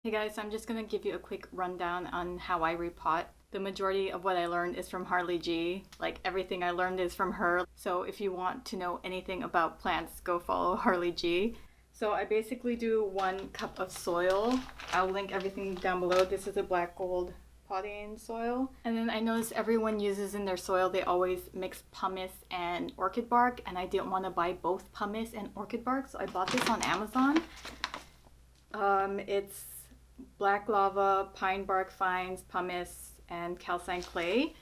Hey guys, so I'm just gonna give you a quick rundown on how I repot. The majority of what I learned is from Harley G. Like everything I learned is from her. So if you want to know anything about plants, go follow Harley G. So I basically do 1 cup of soil. I'll link everything down below. This is a black gold potting soil. And then I notice everyone uses in their soil, they always mix pumice and orchid bark, and I didn't want to buy both pumice and orchid bark, so I bought this on Amazon. It's black lava, pine bark fines, pumice, and calcined clay.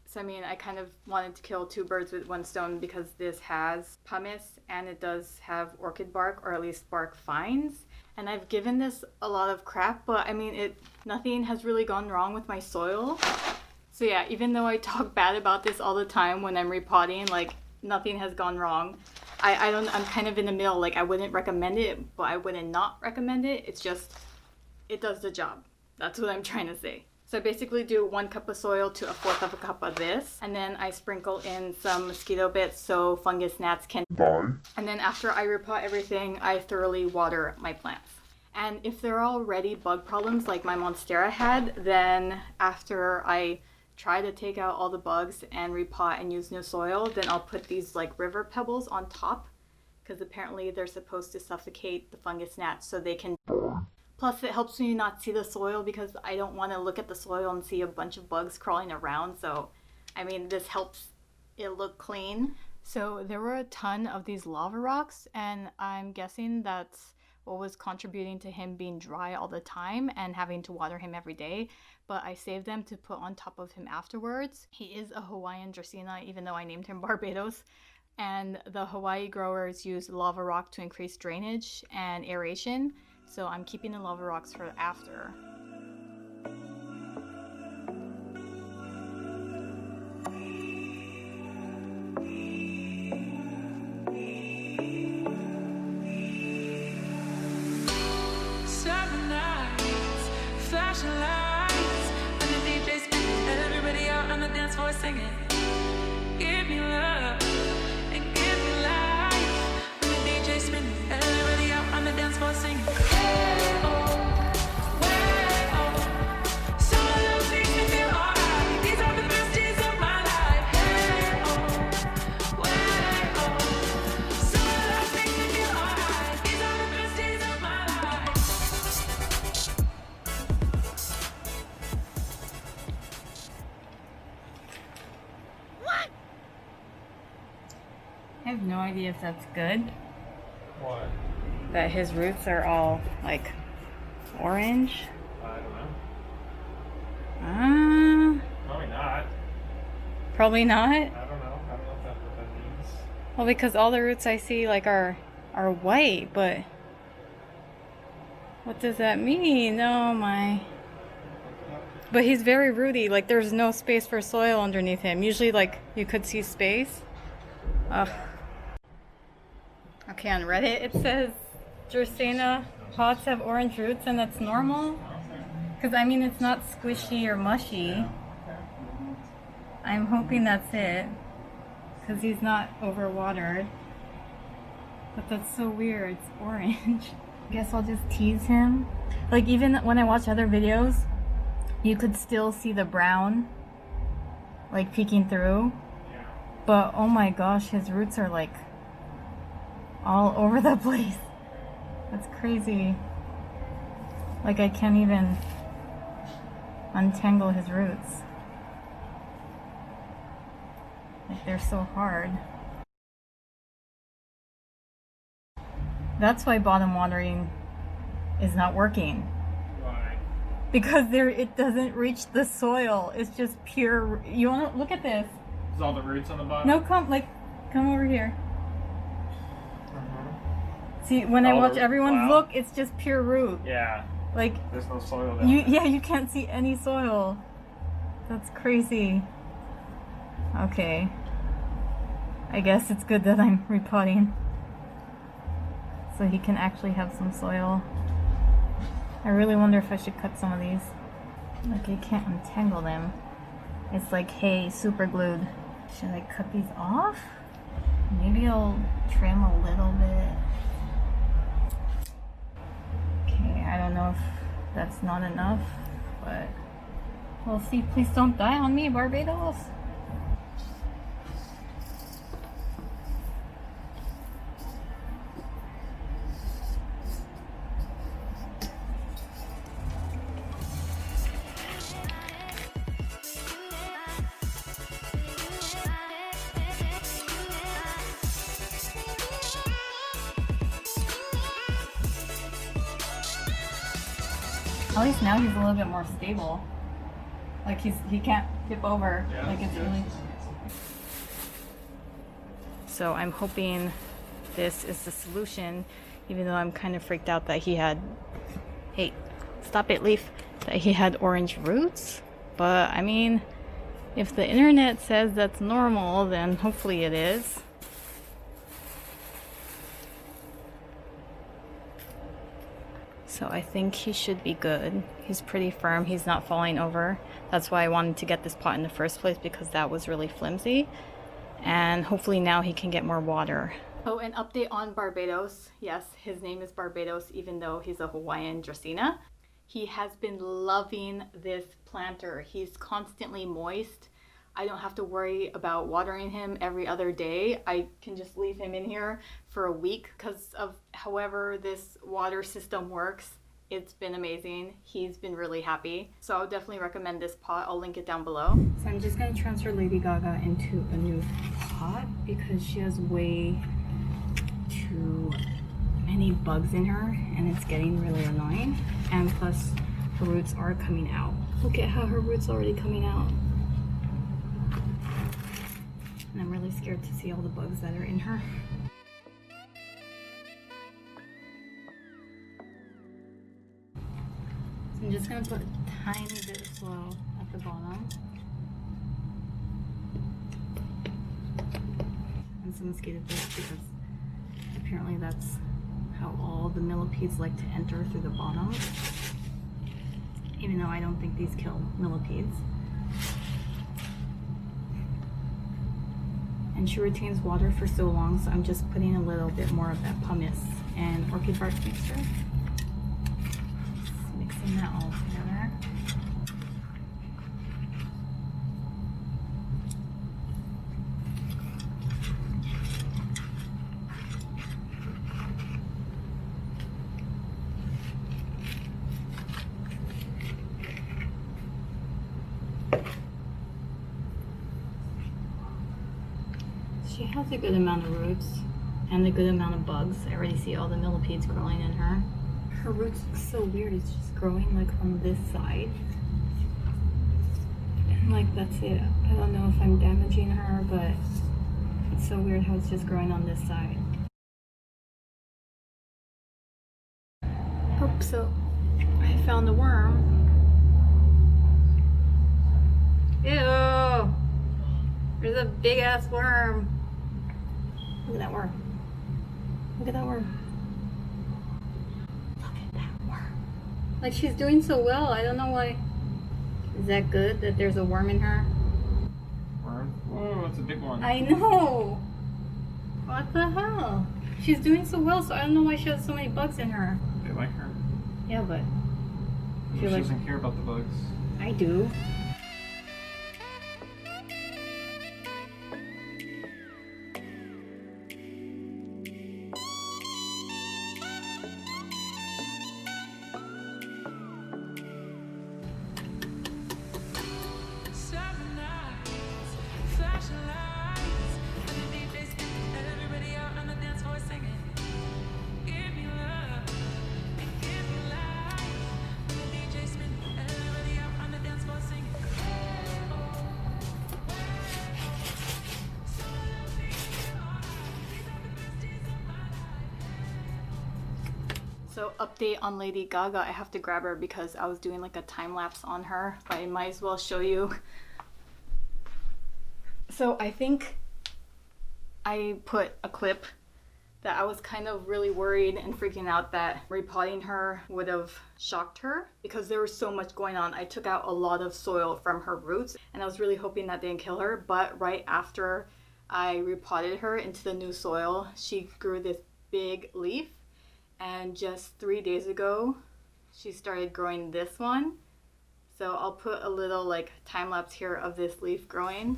So I mean, I kind of wanted to kill 2 birds with 1 stone because this has pumice and it does have orchid bark, or at least bark fines. And I've given this a lot of crap, but I mean, nothing has really gone wrong with my soil. So yeah, even though I talk bad about this all the time when I'm repotting, like nothing has gone wrong. I'm kind of in the middle. Like I wouldn't recommend it, but I wouldn't not recommend it. It's just, it does the job. That's what I'm trying to say. So I basically do 1 cup of soil to 1/4 of a cup of this. And then I sprinkle in some mosquito bits so fungus gnats can die. And then after I repot everything, I thoroughly water my plants. And if there are already bug problems like my monstera had, then after I try to take out all the bugs and repot and use new soil, then I'll put these like river pebbles on top, because apparently they're supposed to suffocate the fungus gnats so they can die. Plus, it helps me not see the soil because I don't want to look at the soil and see a bunch of bugs crawling around. So, I mean, this helps it look clean. So there were a ton of these lava rocks, and I'm guessing that's what was contributing to him being dry all the time and having to water him every day. But I saved them to put on top of him afterwards. He is a Hawaiian Dracaena, even though I named him Barbados. And the Hawaii growers use lava rock to increase drainage and aeration. So I'm keeping the lava rocks for after. Summer nights, flashing lights, when the DJ spinning, everybody out on the dance floor singing. Give me love and give me life. When the DJ spinning, everybody out on the dance floor singing. I have no idea if that's good. What? That his roots are all like orange. I don't know. Probably not. Probably not. I don't know. I don't know if that's what that means. Well, because all the roots I see like are white, but what does that mean? Oh my. But he's very rooty. Like there's no space for soil underneath him. Usually like you could see space. Ugh. Okay, on Reddit it says Dracaena pots have orange roots and that's normal. Because I mean it's not squishy or mushy. I'm hoping that's it. Because he's not overwatered. But that's so weird, it's orange. I guess I'll just tease him. Like even when I watch other videos, you could still see the brown like peeking through. But oh my gosh, his roots are like all over the place. That's crazy. Like I can't even untangle his roots. Like they're so hard. That's why bottom watering is not working. Why? Because it doesn't reach the soil. It's just pure. You want to look at this? Is all the roots on the bottom? No, come over here. See, when I All watch the- everyone wow. look, it's just pure root. Yeah. Like There's no soil down there. you can't see any soil. That's crazy. Okay. I guess it's good that I'm repotting. So he can actually have some soil. I really wonder if I should cut some of these. Like I can't untangle them. It's like hay, super glued. Should I cut these off? Maybe I'll trim a little bit. Okay, I don't know if that's not enough, but we'll see. Please don't die on me, Barbados. At least now he's a little bit more stable. Like he can't tip over. Yeah, like it's good. really. So I'm hoping this is the solution, even though I'm kind of freaked out that he had. Hey, stop it, Leaf! That he had orange roots. But I mean, if the internet says that's normal, then hopefully it is. So I think he should be good. He's pretty firm. He's not falling over. That's why I wanted to get this pot in the first place, because that was really flimsy. And hopefully now he can get more water. Oh, an update on Barbados. Yes, his name is Barbados, even though he's a Hawaiian Dracaena. He has been loving this planter. He's constantly moist. I don't have to worry about watering him every other day. I can just leave him in here for a week because of however this water system works. It's been amazing. He's been really happy. So I'll definitely recommend this pot. I'll link it down below. So I'm just going to transfer Lady Gaga into a new pot because she has way too many bugs in her and it's getting really annoying. And plus her roots are coming out. Look at how her roots are already coming out. And I'm really scared to see all the bugs that are in her. So I'm just going to put a tiny bit of soil at the bottom. And some mosquito bites, because apparently that's how all the millipedes like to enter, through the bottom. Even though I don't think these kill millipedes. And she retains water for so long, so I'm just putting a little bit more of that pumice and orchid bark mixture. Just mixing that all together. She has a good amount of roots and a good amount of bugs. I already see all the millipedes growing in her. Her roots look so weird. It's just growing like on this side. And like that's it. I don't know if I'm damaging her, but it's so weird how it's just growing on this side. Oh, so I found a worm. Ew! There's a big ass worm. Look at that worm. Look at that worm. Look at that worm. Like, she's doing so well. I don't know why. Is that good that there's a worm in her? Worm? Whoa, that's a big one. I know. What the hell? She's doing so well, so I don't know why she has so many bugs in her. They like her. Yeah, but She doesn't care about the bugs. I do. Seven nights, flashing lights, and the DJ spinning, everybody out on the dance floor singing. Give me love and give me life. And the DJ spinning, everybody out on the dance floor singing. So let me feel alright. These are the best days of my life. So update on Lady Gaga. I have to grab her because I was doing like a time lapse on her, but I might as well show you. So I think I put a clip that I was kind of really worried and freaking out that repotting her would have shocked her because there was so much going on. I took out a lot of soil from her roots and I was really hoping that didn't kill her, but right after I repotted her into the new soil, she grew this big leaf. And just 3 days ago, she started growing this one. So I'll put a little like time lapse here of this leaf growing.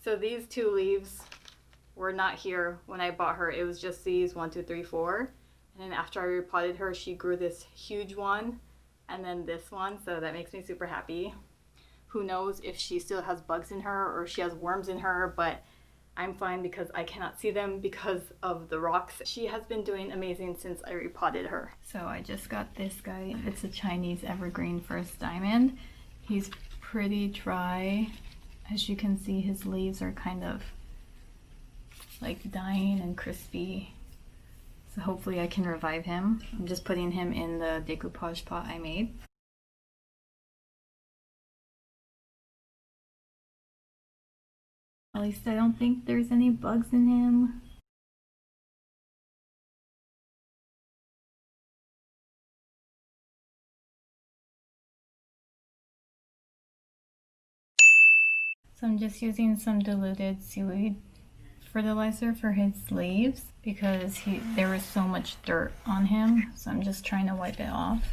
So these two leaves were not here when I bought her. It was just these 1, 2, 3, 4. And then after I repotted her, she grew this huge one and then this one. So that makes me super happy. Who knows if she still has bugs in her or she has worms in her, but I'm fine because I cannot see them because of the rocks. She has been doing amazing since I repotted her. So I just got this guy. It's a Chinese evergreen first diamond. He's pretty dry. As you can see, his leaves are kind of like dying and crispy. So hopefully I can revive him. I'm just putting him in the decoupage pot I made. At least I don't think there's any bugs in him. So I'm just using some diluted seaweed fertilizer for his leaves because there was so much dirt on him. So I'm just trying to wipe it off.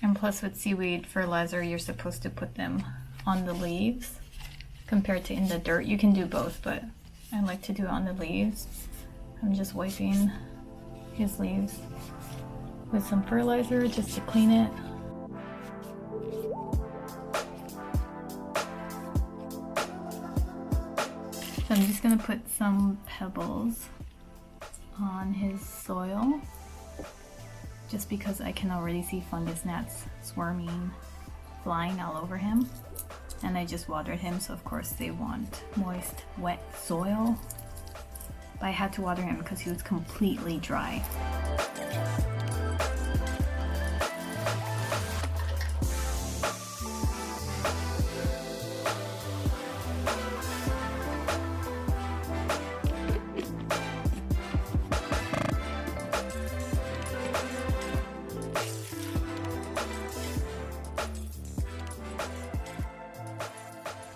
And plus with seaweed fertilizer, you're supposed to put them on the leaves compared to in the dirt. You can do both, but I like to do it on the leaves. I'm just wiping his leaves with some fertilizer just to clean it. So I'm just gonna put some pebbles on his soil just because I can already see fungus gnats swarming, flying all over him. And I just watered him, so of course they want moist, wet soil. But I had to water him because he was completely dry.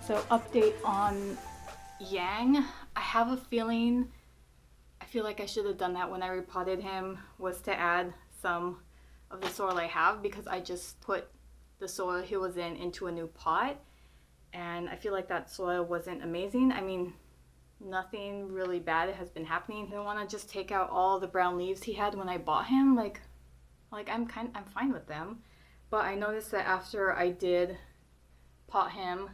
So update on Yang. I have a feeling, I feel like I should have done that when I repotted him, was to add some of the soil I have because I just put the soil he was in into a new pot and I feel like that soil wasn't amazing. I mean, nothing really bad has been happening. I don't want to just take out all the brown leaves he had when I bought him. Like I'm fine with them. But I noticed that after I did pot him,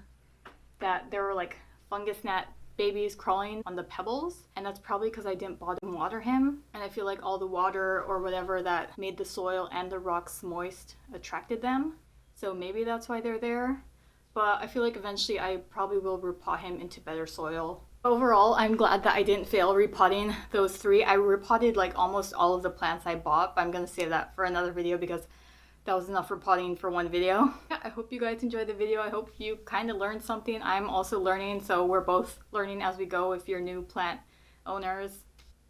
that there were like fungus gnat babies crawling on the pebbles, and that's probably because I didn't bother to water him, and I feel like all the water or whatever that made the soil and the rocks moist attracted them, so maybe that's why they're there. But I feel like eventually I probably will repot him into better soil. Overall, I'm glad that I didn't fail repotting those 3. I repotted like almost all of the plants I bought, but I'm gonna save that for another video because that was enough repotting for one video. Yeah, I hope you guys enjoyed the video. I hope you kind of learned something. I'm also learning, so we're both learning as we go if you're new plant owners.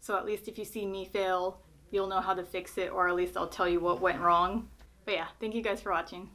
So at least if you see me fail, you'll know how to fix it, or at least I'll tell you what went wrong. But yeah, thank you guys for watching.